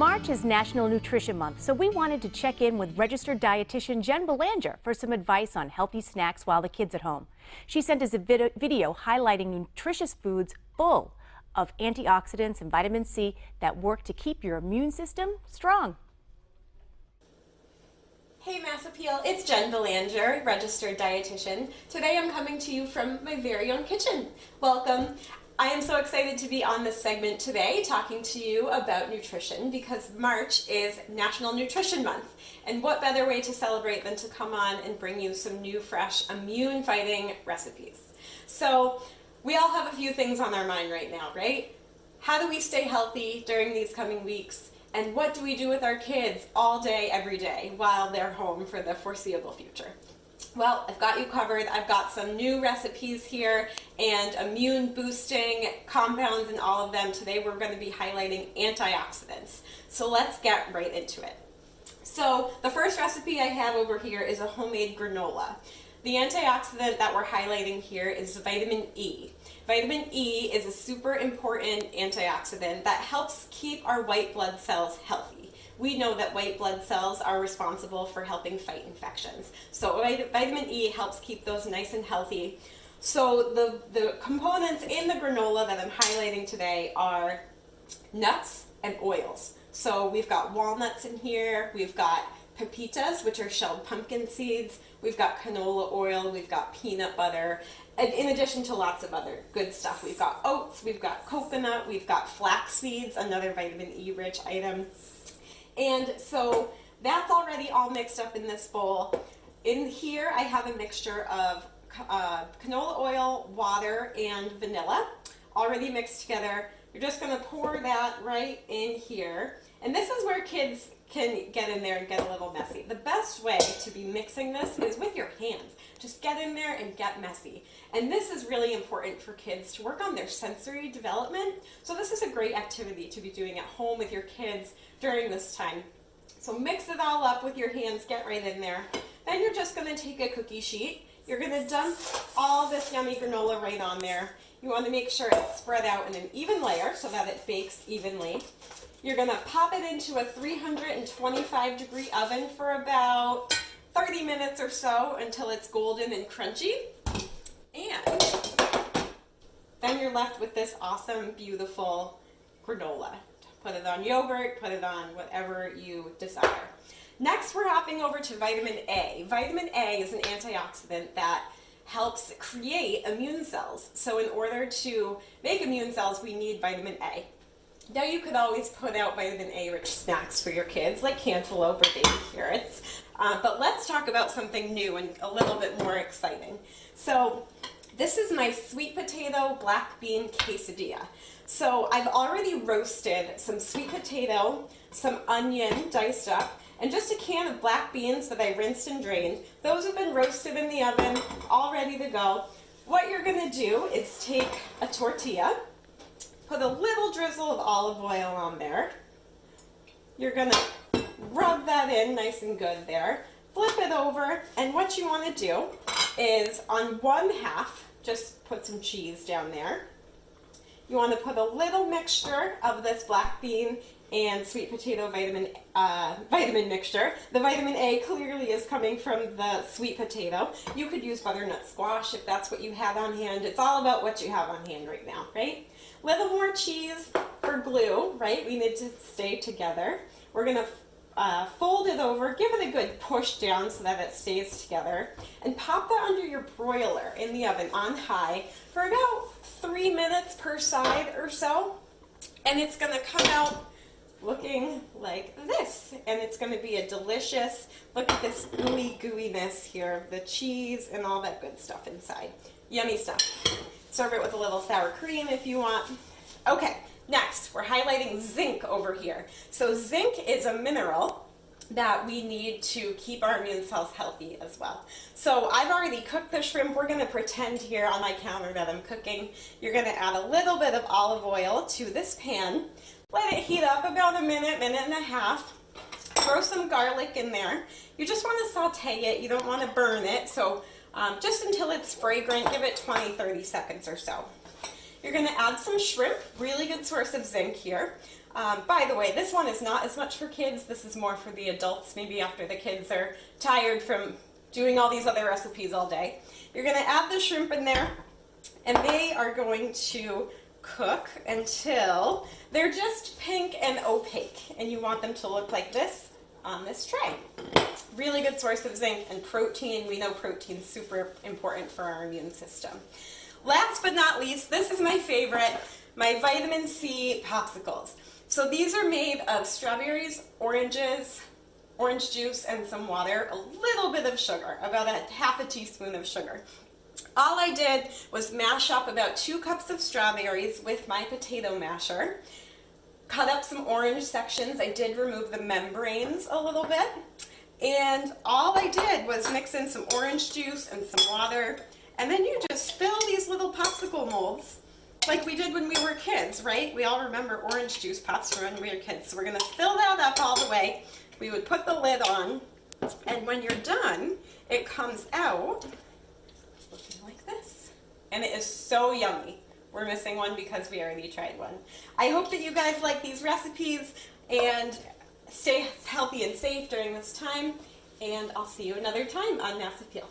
March is National Nutrition Month, so we wanted to check in with registered dietitian Jen Belanger for some advice on healthy snacks while the kid's at home. She sent us a video highlighting nutritious foods full of antioxidants and vitamin C that work to keep your immune system strong. Hey Mass Appeal, it's Jen Belanger, registered dietitian. Today I'm coming to you from my very own kitchen. Welcome. I am so excited to be on this segment today talking to you about nutrition because March is National Nutrition Month. And what better way to celebrate than to come on and bring you some new, fresh, immune-fighting recipes. So we all have a few things on our mind right now, right? How do we stay healthy during these coming weeks? And what do we do with our kids all day, every day, while they're home for the foreseeable future? Well, I've got you covered. I've got some new recipes here and immune boosting compounds in all of them. Today we're going to be highlighting antioxidants. So let's get right into it. So the first recipe I have over here is a homemade granola. The antioxidant that we're highlighting here is vitamin E. Vitamin E is a super important antioxidant that helps keep our white blood cells healthy. We know that white blood cells are responsible for helping fight infections. So vitamin E helps keep those nice and healthy. So the components in the granola that I'm highlighting today are nuts and oils. So we've got walnuts in here, we've got pepitas, which are shelled pumpkin seeds, we've got canola oil, we've got peanut butter, and in addition to lots of other good stuff. We've got oats, we've got coconut, we've got flax seeds, another vitamin E rich item. And so that's already all mixed up in this bowl. In here I have a mixture of canola oil, water, and vanilla already mixed together. You're just going to pour that right in here. And this is where kids can get in there and get a little messy. The best way to be mixing this is with your hands. Just get in there and get messy. And this is really important for kids to work on their sensory development. So this is a great activity to be doing at home with your kids during this time. So mix it all up with your hands, get right in there. Then you're just going to take a cookie sheet. You're going to dump all this yummy granola right on there. You want to make sure it's spread out in an even layer so that it bakes evenly. You're going to pop it into a 325-degree oven for about 30 minutes or so until it's golden and crunchy. And then you're left with this awesome, beautiful granola. Put it on yogurt, put it on whatever you desire. Next, we're hopping over to vitamin A. Vitamin A is an antioxidant that helps create immune cells. So in order to make immune cells, we need vitamin A. Now you could always put out vitamin A rich snacks for your kids like cantaloupe or baby carrots, but let's talk about something new and a little bit more exciting. So this is my sweet potato black bean quesadilla. So I've already roasted some sweet potato, some onion diced up, and just a can of black beans that I rinsed and drained. Those have been roasted in the oven, all ready to go. What you're going to do is take a tortilla, put a little drizzle of olive oil on there. You're going to rub that in nice and good there. Flip it over, and what you want to do is on one half, just put some cheese down there. You want to put a little mixture of this black bean and sweet potato vitamin mixture. The vitamin A clearly is coming from the sweet potato. You could use butternut squash if that's what you had on hand. It's all about what you have on hand right now, right? Little more cheese for glue, right? We need to stay together. We're going to fold it over, give it a good push down so that it stays together, and pop that under your broiler in the oven on high for about 3 minutes per side or so. And it's going to come out looking like this, and it's going to be a delicious, look at this gooiness here, the cheese and all that good stuff inside. Yummy stuff. Serve it with a little sour cream if you want. Okay, next we're highlighting zinc over here. So zinc is a mineral that we need to keep our immune cells healthy as well. So I've already cooked the shrimp. We're going to pretend here on my counter that I'm cooking. You're going to add a little bit of olive oil to this pan. Let it heat up about a minute, minute and a half. Throw some garlic in there. You just want to saute it. You don't want to burn it. So just until it's fragrant, give it 20-30 seconds or so. You're going to add some shrimp, really good source of zinc here. By the way, this one is not as much for kids. This is more for the adults, maybe after the kids are tired from doing all these other recipes all day. You're going to add the shrimp in there, and they are going to cook until they're just pink and opaque, and you want them to look like this on this tray. Really good source of zinc and protein. We know protein is super important for our immune system. Last but not least, this is my favorite, my vitamin C popsicles. So these are made of strawberries, oranges, orange juice, and some water, a little bit of sugar, about half a teaspoon of sugar. All I did was mash up about 2 cups of strawberries with my potato masher, cut up some orange sections. I did remove the membranes a little bit, and all I did was mix in some orange juice and some water, and then you just fill these little popsicle molds like we did when we were kids, right? We all remember orange juice pops from when we were kids. So we're going to fill that up all the way. We would put the lid on, and when you're done, it comes out looking like this. And it is so yummy. We're missing one because we already tried one. I hope that you guys like these recipes and stay healthy and safe during this time. And I'll see you another time on Mass Appeal.